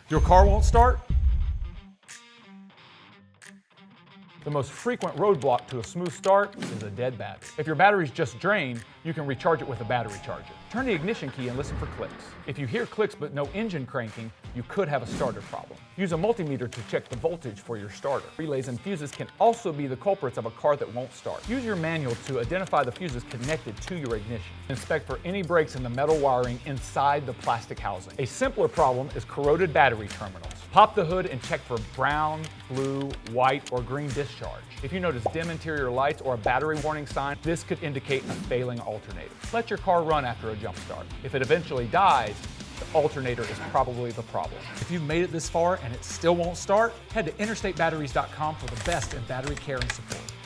Your car won't start? The most frequent roadblock to a smooth start is a dead battery. If your battery's just drained, you can recharge it with a battery charger. Turn the ignition key and listen for clicks. If you hear clicks but no engine cranking, you could have a starter problem. Use a multimeter to check the voltage for your starter. Relays and fuses can also be the culprits of a car that won't start. Use your manual to identify the fuses connected to your ignition. Inspect for any breaks in the metal wiring inside the plastic housing. A simpler problem is corroded battery terminals. Pop the hood and check for brown, blue, white, or green discharge. If you notice dim interior lights or a battery warning sign, this could indicate a failing alternator. Let your car run after a jump start. If it eventually dies, the alternator is probably the problem. If you've made it this far and it still won't start, head to interstatebatteries.com for the best in battery care and support.